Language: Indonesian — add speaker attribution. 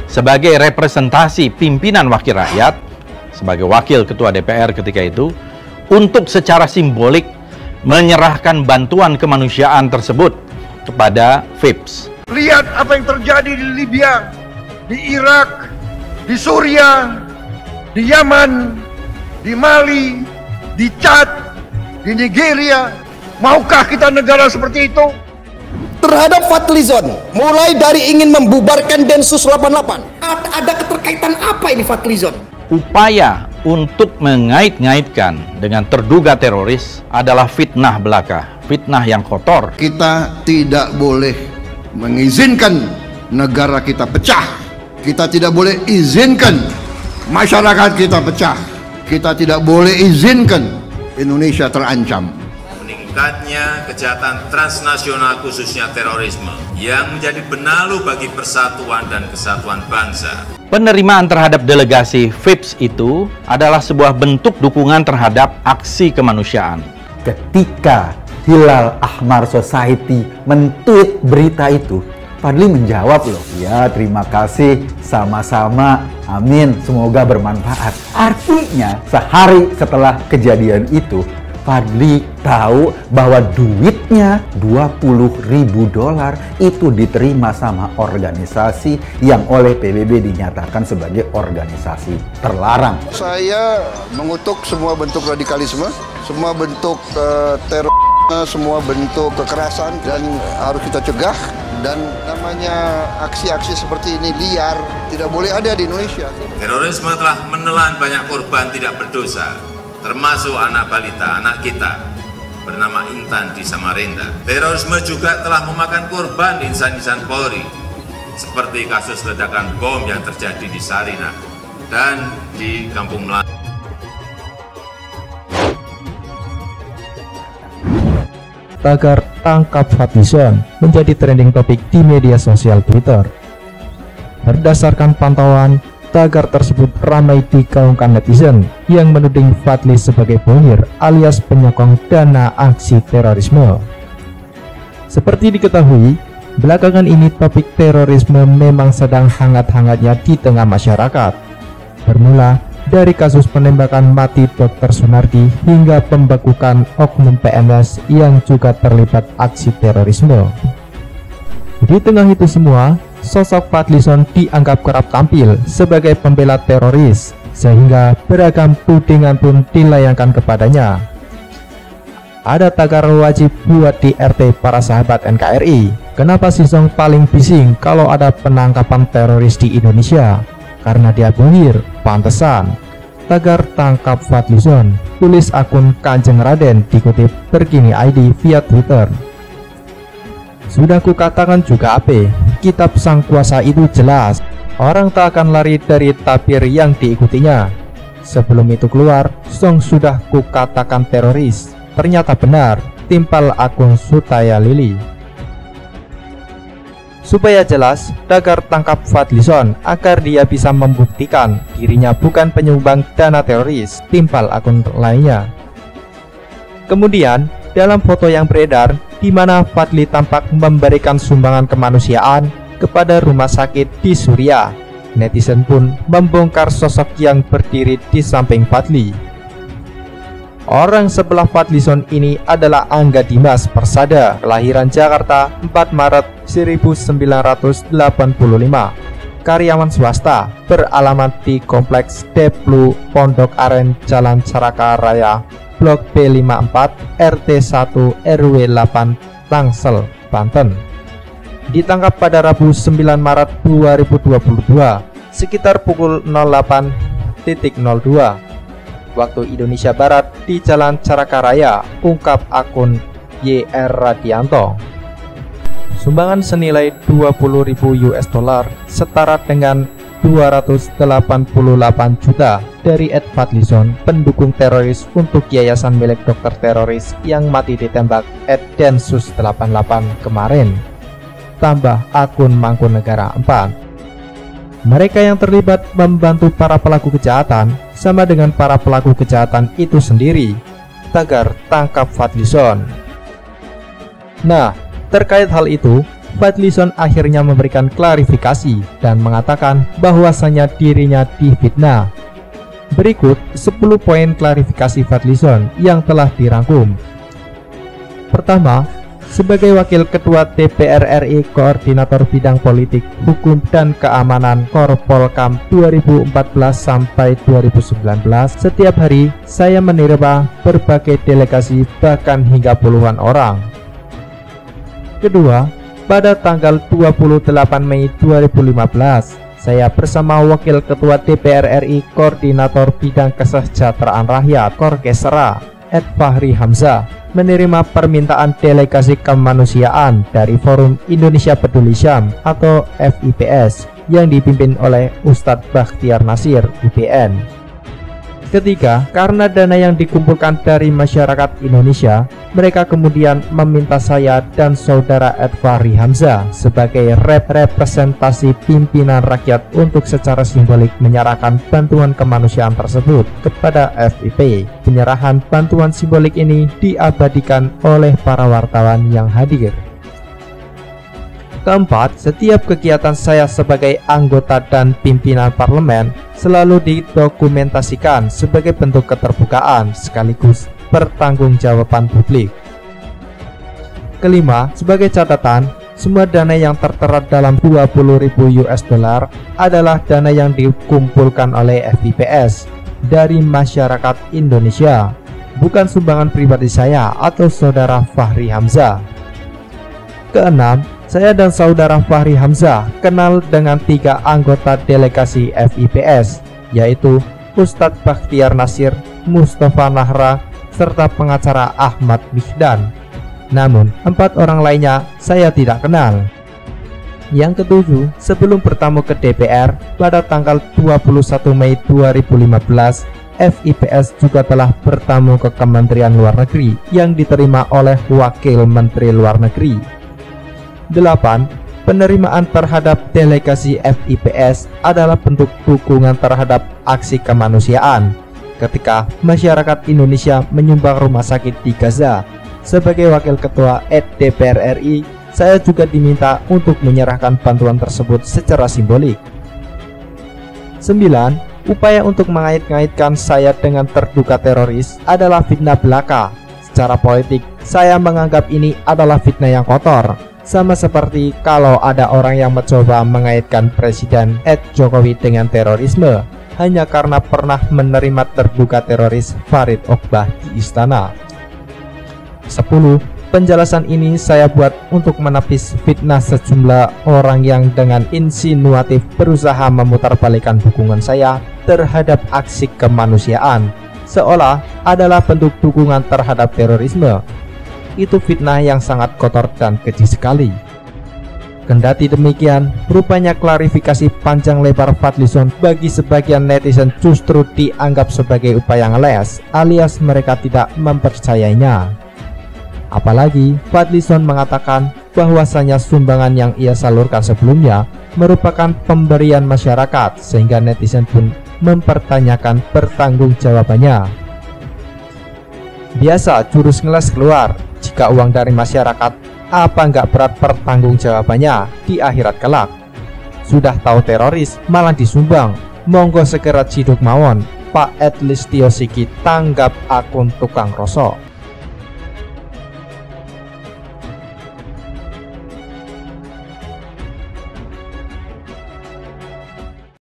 Speaker 1: sebagai representasi pimpinan wakil rakyat, sebagai wakil ketua DPR ketika itu, untuk secara simbolik menyerahkan bantuan kemanusiaan tersebut kepada FIPS.
Speaker 2: Lihat apa yang terjadi di Libya, di Irak, di Suriah, di Yaman, di Mali, di Chad, di Nigeria. Maukah kita negara seperti itu?
Speaker 3: Terhadap Fadlizon, mulai dari ingin membubarkan Densus 88, ada keterkaitan apa ini Fadlizon?
Speaker 1: Upaya untuk mengait-ngaitkan dengan terduga teroris adalah fitnah belaka, fitnah yang kotor.
Speaker 2: Kita tidak boleh mengizinkan negara kita pecah. Kita tidak boleh izinkan masyarakat kita pecah. Kita tidak boleh izinkan Indonesia terancam.
Speaker 4: Meningkatnya kejahatan transnasional khususnya terorisme yang menjadi benalu bagi persatuan dan kesatuan bangsa.
Speaker 1: Penerimaan terhadap delegasi FIPS itu adalah sebuah bentuk dukungan terhadap aksi kemanusiaan.
Speaker 5: Ketika Hilal Ahmar Society men-tweet berita itu, Fadli menjawab loh, ya terima kasih, sama-sama, amin, semoga bermanfaat. Artinya sehari setelah kejadian itu, Fadli tahu bahwa duitnya $20.000 itu diterima sama organisasi yang oleh PBB dinyatakan sebagai organisasi terlarang.
Speaker 2: Saya mengutuk semua bentuk radikalisme, semua bentuk teror, semua bentuk kekerasan, dan harus kita cegah. Dan namanya aksi-aksi seperti ini liar, tidak boleh ada di Indonesia.
Speaker 4: Terorisme telah menelan banyak korban tidak berdosa, termasuk anak balita, anak kita, bernama Intan di Samarinda. Terorisme juga telah memakan korban insan-insan Polri, seperti kasus ledakan bom yang terjadi di Sarinah dan di Kampung Melayu.
Speaker 6: Tagar tangkap Fadlizon menjadi trending topik di media sosial Twitter. Berdasarkan pantauan, tagar tersebut ramai digaungkan netizen yang menuding Fadli sebagai bohir alias penyokong dana aksi terorisme. Seperti diketahui, belakangan ini topik terorisme memang sedang hangat-hangatnya di tengah masyarakat. Bermula dari kasus penembakan mati Dr. Sunardi hingga pembekukan oknum PNS yang juga terlibat aksi terorisme. Di tengah itu semua, sosok Fadlizon dianggap kerap tampil sebagai pembela teroris, sehingga beragam tudingan pun dilayangkan kepadanya. Ada tagar wajib buat di RT para sahabat NKRI. Kenapa Sisong paling bising kalau ada penangkapan teroris di Indonesia? Karena dia bohir, pantesan. Tagar tangkap Fadlizon, tulis akun Kanjeng Raden, dikutip Terkini ID via Twitter. Sudah kukatakan juga apa, kitab sang kuasa itu jelas, orang tak akan lari dari tabir yang diikutinya. Sebelum itu keluar, Song sudah kukatakan teroris. Ternyata benar, timpal akun Sutaya Lili. Supaya jelas, tagar tangkap Fadlizon agar dia bisa membuktikan dirinya bukan penyumbang dana teroris, timpal akun lainnya. Kemudian, dalam foto yang beredar, di mana Fadli tampak memberikan sumbangan kemanusiaan kepada rumah sakit di Suriah, netizen pun membongkar sosok yang berdiri di samping Fadli. Orang sebelah Fadlizon ini adalah Angga Dimas Persada, kelahiran Jakarta 4 Maret 1985, karyawan swasta, beralamat di Kompleks Deplu, Pondok Aren, Jalan Caraka Raya, Blok B54, RT 1 RW 8, Tangsel, Banten. Ditangkap pada Rabu 9 Maret 2022, sekitar pukul 08.02 waktu Indonesia Barat di Jalan Caraka Raya, ungkap akun YR Radianto. Sumbangan senilai $20.000 setara dengan 288 juta dari Ed Fadlizon, pendukung teroris untuk yayasan milik dokter teroris yang mati ditembak Ed Densus 88 kemarin, tambah akun Mangkunegara 4. Mereka yang terlibat membantu para pelaku kejahatan sama dengan para pelaku kejahatan itu sendiri. Tagar tangkap Fadlizon. Nah, terkait hal itu, Fadlizon akhirnya memberikan klarifikasi dan mengatakan bahwasanya dirinya difitnah. Berikut 10 poin klarifikasi Fadlizon yang telah dirangkum. Pertama, sebagai Wakil Ketua DPR RI Koordinator Bidang Politik, Hukum, dan Keamanan Korpolkam 2014 sampai 2019, setiap hari saya menerima berbagai delegasi bahkan hingga puluhan orang. Kedua, pada tanggal 28 Mei 2015, saya bersama Wakil Ketua DPR RI Koordinator Bidang Kesejahteraan Rakyat Korkesra, Ed Fahri Hamzah, menerima permintaan delegasi kemanusiaan dari Forum Indonesia Peduli Syam atau FIPS yang dipimpin oleh Ustadz Bakhtiar Nasir, UPN. Ketiga, karena dana yang dikumpulkan dari masyarakat Indonesia, mereka kemudian meminta saya dan saudara Ed Fahri Hamzah sebagai representasi pimpinan rakyat untuk secara simbolik menyerahkan bantuan kemanusiaan tersebut kepada FIP. Penyerahan bantuan simbolik ini diabadikan oleh para wartawan yang hadir. Keempat, setiap kegiatan saya sebagai anggota dan pimpinan parlemen selalu didokumentasikan sebagai bentuk keterbukaan sekaligus pertanggungjawaban publik. Kelima, sebagai catatan, semua dana yang tertera dalam 20.000 US dollar adalah dana yang dikumpulkan oleh FIPS dari masyarakat Indonesia, bukan sumbangan pribadi saya atau saudara Fahri Hamzah. Keenam, saya dan saudara Fahri Hamzah kenal dengan 3 anggota delegasi FIPS, yaitu Ustadz Bakhtiar Nasir, Mustafa Nahra, serta pengacara Ahmad Mihdan. Namun, 4 orang lainnya saya tidak kenal. Yang ketujuh, sebelum bertamu ke DPR pada tanggal 21 Mei 2015, FIPS juga telah bertamu ke Kementerian Luar Negeri yang diterima oleh Wakil Menteri Luar Negeri. 8. Penerimaan terhadap delegasi FIPS adalah bentuk dukungan terhadap aksi kemanusiaan ketika masyarakat Indonesia menyumbang rumah sakit di Gaza. Sebagai Wakil Ketua DPR RI, saya juga diminta untuk menyerahkan bantuan tersebut secara simbolik. 9. Upaya untuk mengait-ngaitkan saya dengan terduga teroris adalah fitnah belaka. Secara politik, saya menganggap ini adalah fitnah yang kotor. Sama seperti kalau ada orang yang mencoba mengaitkan Presiden Jokowi dengan terorisme hanya karena pernah menerima terduga teroris Farid Ogbah di istana. 10. Penjelasan ini saya buat untuk menepis fitnah sejumlah orang yang dengan insinuatif berusaha memutarbalikkan dukungan saya terhadap aksi kemanusiaan seolah adalah bentuk dukungan terhadap terorisme. Itu fitnah yang sangat kotor dan keji sekali. Kendati demikian, rupanya klarifikasi panjang lebar Fadlizon bagi sebagian netizen justru dianggap sebagai upaya ngeles, alias mereka tidak mempercayainya. Apalagi Fadlizon mengatakan bahwasanya sumbangan yang ia salurkan sebelumnya merupakan pemberian masyarakat, sehingga netizen pun mempertanyakan pertanggungjawabannya. Biasa jurus ngeles keluar, jika uang dari masyarakat, apa nggak berat pertanggungjawabannya di akhirat kelak? Sudah tahu teroris, malah disumbang. Monggo segera ciduk mawon, Pak Ed Listio Sigit tanggap akun tukang rosok.